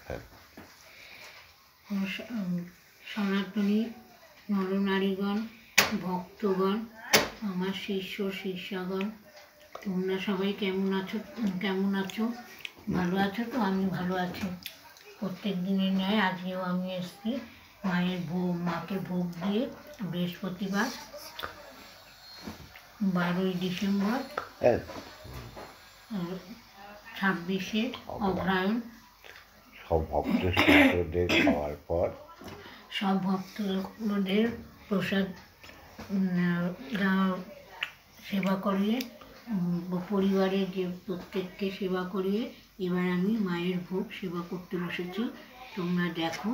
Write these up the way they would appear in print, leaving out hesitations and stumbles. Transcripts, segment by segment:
হ্যাঁ। সনাতনী নরনারীগণ, ভক্তগণ, আমার শিষ্য শিষ্যাগণ, তোমরা সবাই কেমন আছো? ভালো আছো তো? আমি ভালো আছি। প্রত্যেক দিনের ন্যায় আজকেও আমি এসেছি মাকে ভোগ দিয়ে। বৃহস্পতিবার 12ই ডিসেম্বর 26শে অগ্রহায়ণ। সব ভক্ত শিষ্যদের খাওয়ার পর সব ভক্তদের প্রসাদ সেবা করিয়ে, পরিবারের যে প্রত্যেককে সেবা করিয়ে এবার আমি মায়ের ভোগ সেবা করতে বসেছি। তোমরা দেখো,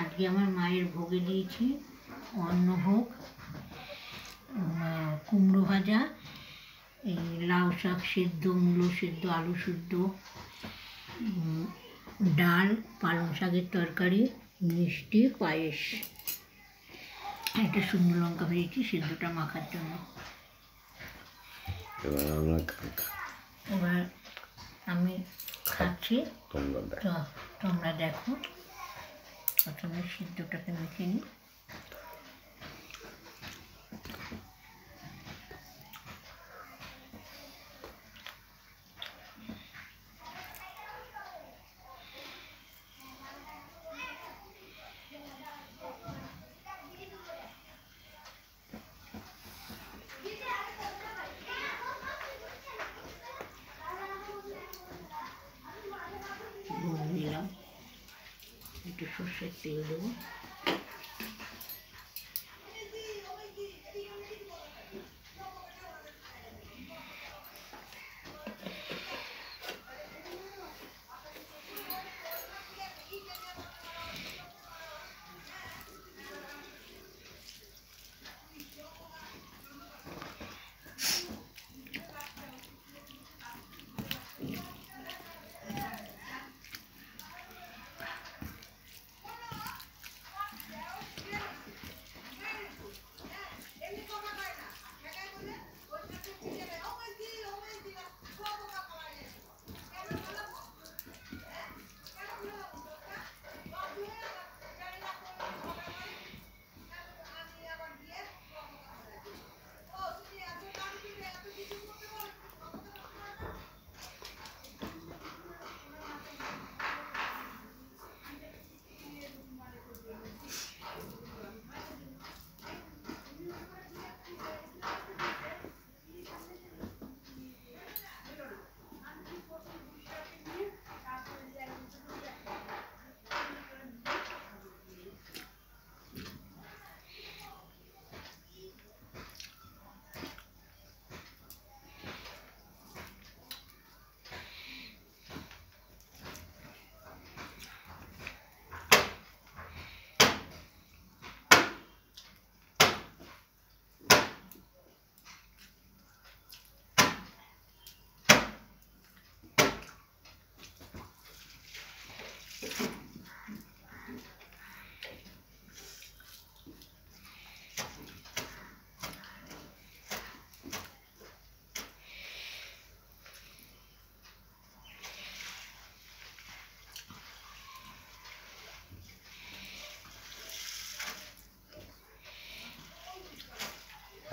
আজকে আমার মায়ের ভোগে দিয়েছি অন্নভোগ, কুমড়ো ভাজা, এই লাউ শাক সেদ্ধ, মূলো সেদ্ধ, আলু সেদ্ধ, ডাল, পালং শাকের তরকারি, মিষ্টি, পায়েস, একটা শুকনো লঙ্কা ভেজেছি সেদ্ধটা মাখার জন্য। এবার আমি খাচ্ছি, তোমরা দেখো। প্রথমে সিদ্ধটাকে মেখে নিই। দিলাম একটু সর্ষের তেল দেবো।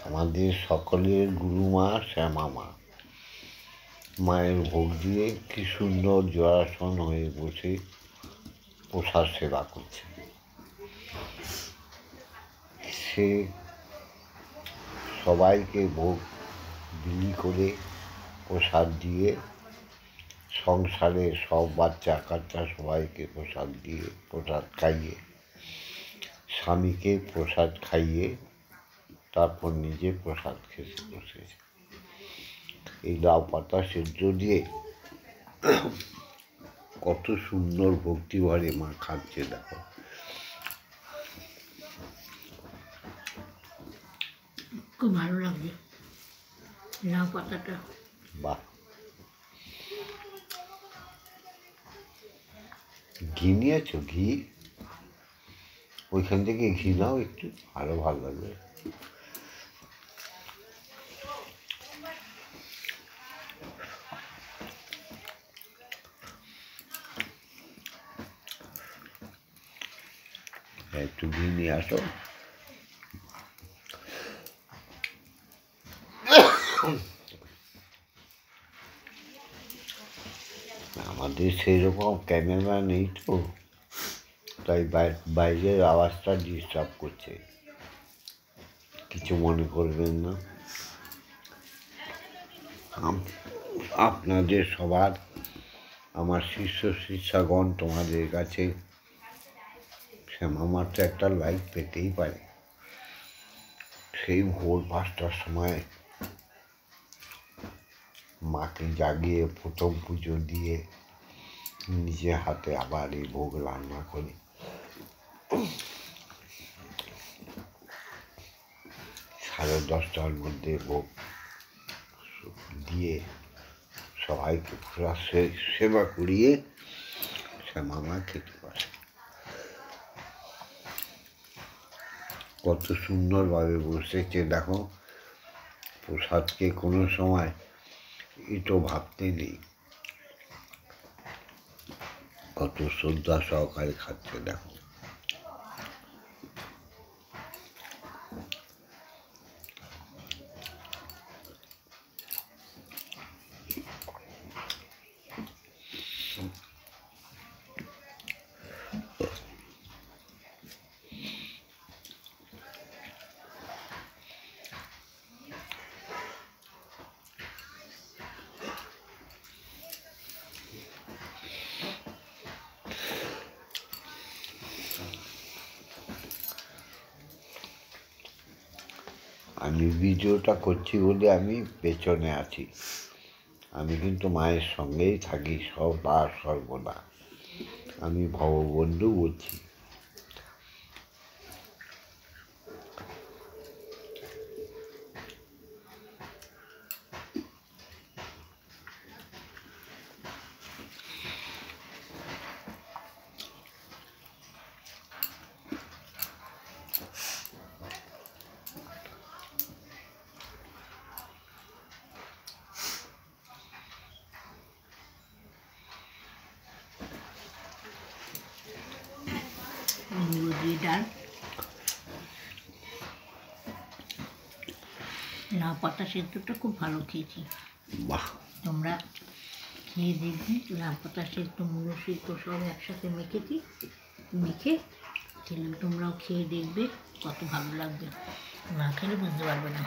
আমাদের সকলের গুরুমা শ্যামা মা মায়ের ভোগ দিয়ে কি সুন্দর জয়াসন হয়ে বসে প্রসাদ সেবা করছে। সে সবাইকে ভোগ বিলি করে প্রসাদ দিয়ে, সংসারে সব বাচ্চা কাচ্চা সবাইকে প্রসাদ দিয়ে, প্রসাদ খাইয়ে, স্বামীকে প্রসাদ খাইয়ে তারপর নিজে প্রসাদ খেতে বসেছে। এই লাউ পাতা সেদ্ধ দিয়ে কত সুন্দর ভক্তিভরে মা খাচ্ছে দেখো। খুব ভালো লাগছে লাউ পাতাটা। বাহ, ঘি নিয়েছো? ঘি ওইখান থেকে ঘি নাও একটু, আরো ভালো লাগবে। একটু ঘি নিয়ে আসো। আমাদের সেই রকম ক্যামেরা নেই তো, তাই বাইরের আওয়াজটা ডিস্টার্ব করছে, কিছু মনে করবেন না। আপনাদের সবার আমার শিষ্য শিষ্যাগণ তোমাদের কাছে শ্যামামার তো একটা লাইক পেতেই পারে। সেই ভোর 5টার সময় মাকে জাগিয়ে প্রথম পুজো দিয়ে নিজে হাতে আবার এই ভোগ রান্না করি। 10:30টার মধ্যে ভোগ দিয়ে সবাইকে পুরা সেবা করিয়ে শ্যামামা খেতে পারে। কত সুন্দরভাবে বসেছে দেখো। প্রসাদকে কোনো সময় এটাও ভাবতে নেই, কত শ্রদ্ধা সহকারে খাচ্ছে দেখো। আমি ভিডিওটা করছি বলে আমি পেছনে আছি, আমি কিন্তু মায়ের সঙ্গেই থাকি সদা সর্বদা। আমি ভববন্ধু বলছি। মুড়ো দিয়ে ডাল, লাউ পাতা সেদ্ধটা খুব ভালো খেয়েছি। বাহ, তোমরা খেয়ে দেখবে, লাউ পাতা সেদ্ধ মুড়ো সেদ্ধ সব একসাথে মেখে খেলে তোমরাও খেয়ে দেখবে কত ভালো লাগবে, না খেলে বুঝতে পারবে না।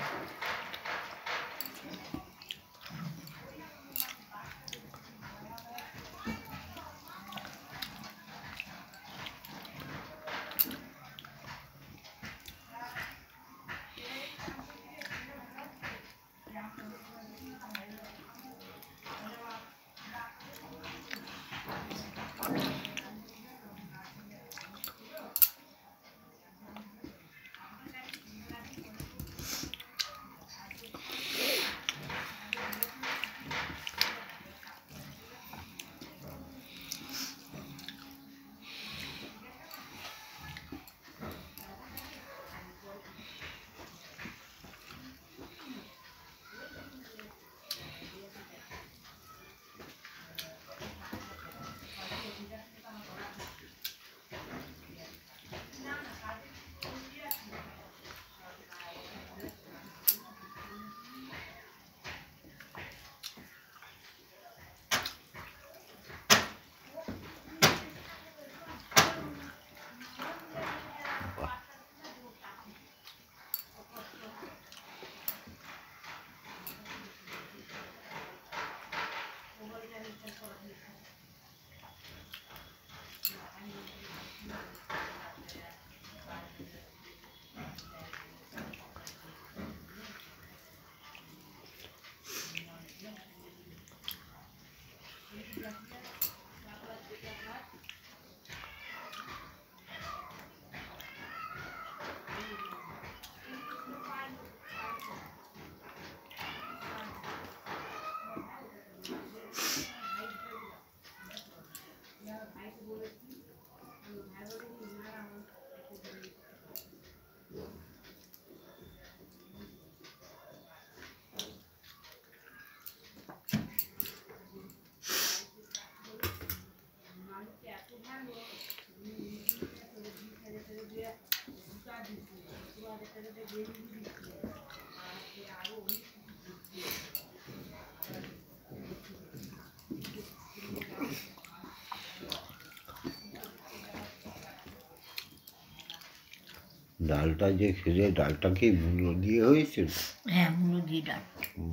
ডালটা যে খেলে, ডালটা কি মূলো দিয়ে হয়েছিল? হ্যাঁ, মূলো দিয়ে ডাল।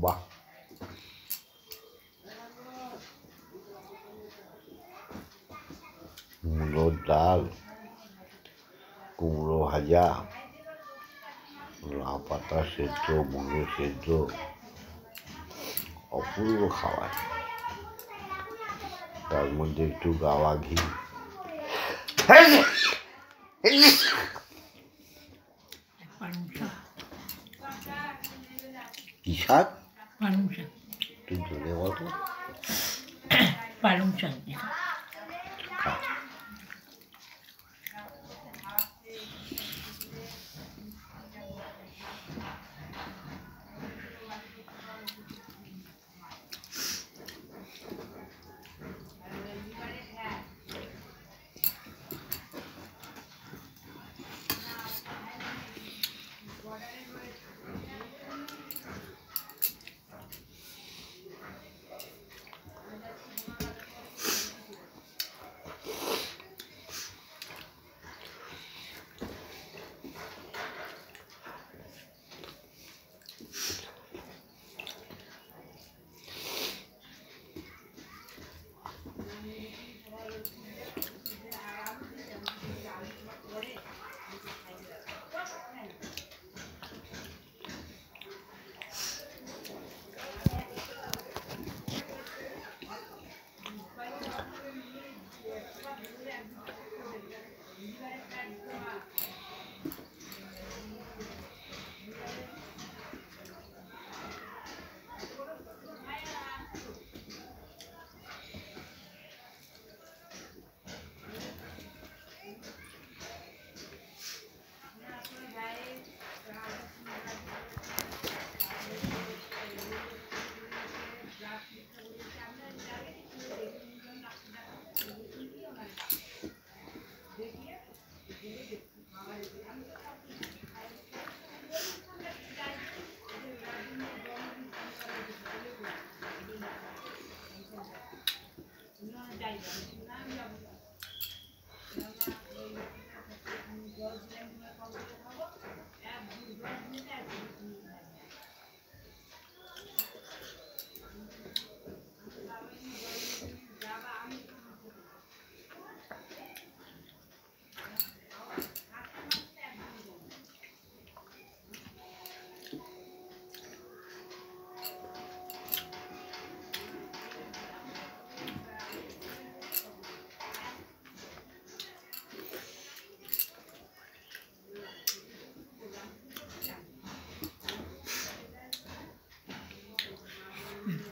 বাহ, মূলোর ডাল, কুমড়ো ভাজা, লাউ পাতা সেদ্ধ, মূলো সেদ্ধ, অপূর্ব খাবার। তার মধ্যে একটু গাওয়া ঘি। পালং শাক। কি শাক? পালং শাক। একটু জোরে বলো। পালং শাক দিয়ে।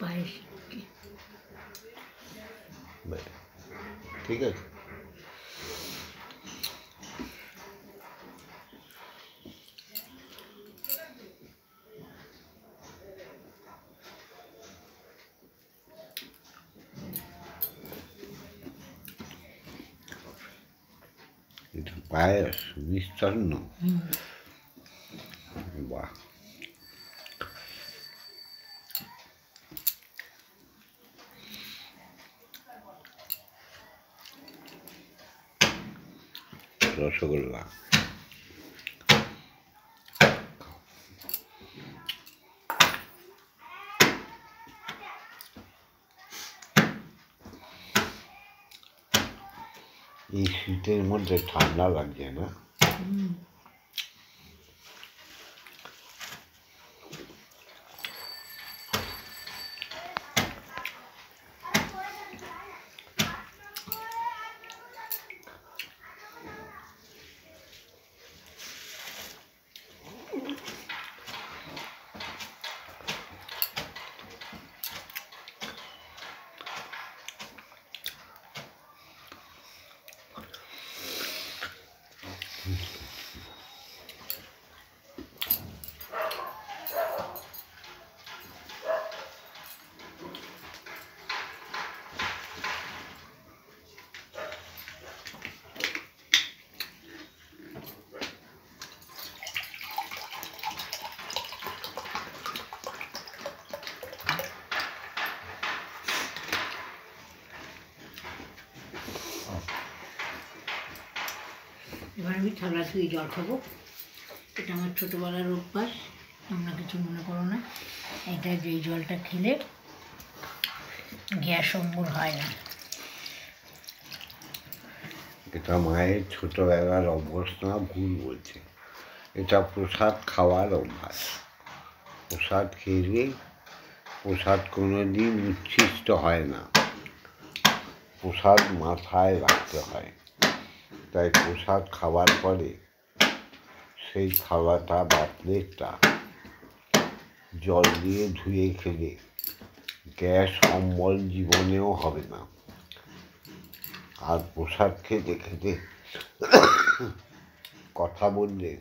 পায়েস। ঠিক আছে। এটা পায়েস মিষ্টান্ন। বাহ, রসগোল্লা। এই শীতের মধ্যে ঠান্ডা লাগছে না? এবার আমি থালা ধুয়ে জল খাবো। এটা আমার ছোটোবেলার অভ্যাস, তোমরা কিছু মনে করো না। এটা যেই জলটা খেলে গ্যাস অম্বল হয় না। এটা মায়ের ছোটোবেলার অভ্যাস না, ভুল বলছে। এটা প্রসাদ খাওয়ার অভ্যাস। প্রসাদ খেলে প্রসাদ কোনো দিন উচ্ছিষ্ট হয় না, প্রসাদ মাথায় রাখতে হয়। তাই প্রসাদ খাওয়ার পরে সেই থালাটা বা প্লেটটা জল দিয়ে ধুয়ে খেলে গ্যাস অম্বল জীবনেও হবে না। আর প্রসাদ খেতে খেতে কথা বললে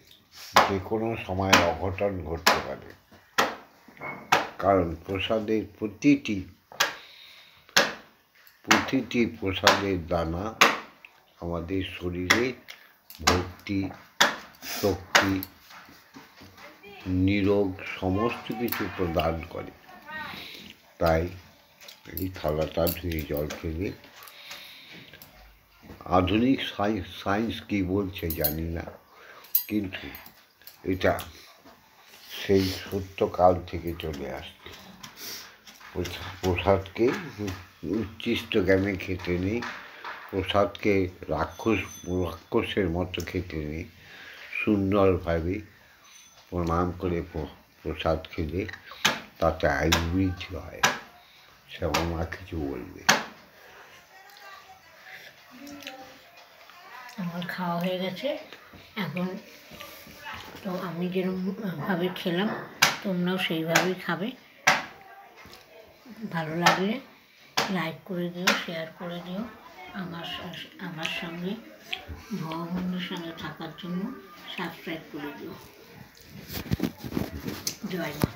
যে কোনো সময় অঘটন ঘটতে পারে, কারণ প্রসাদের প্রতিটি প্রসাদের দানা আমাদের শরীরে ভক্তি, শক্তি, নিরোগ সমস্ত কিছু প্রদান করে। তাই এই থালাটা ধুয়ে জল খেলে, আধুনিক সায়েন্স কী বলছে জানি না, কিন্তু এটা সেই সত্যকাল থেকে চলে আসছে। প্রসাদকে উচ্ছিষ্ট জ্ঞানে খেতে নেই, প্রসাদকে রাক্ষসের মতো খেতে নেই। সুন্দরভাবে প্রণাম করে প্রসাদ খেলে তাতে আয়ু বৃদ্ধি হয়। শ্যামা কিছু বলবে? আমার খাওয়া হয়ে গেছে। এখন তো আমি যেরকমভাবে খেলাম তোমরাও সেইভাবেই খাবে। ভালো লাগলে লাইক করে দিও, শেয়ার করে দিও। আমার সঙ্গে ভগবানের সঙ্গে থাকার জন্য সাবস্ক্রাইব করে দিও। জয় মা।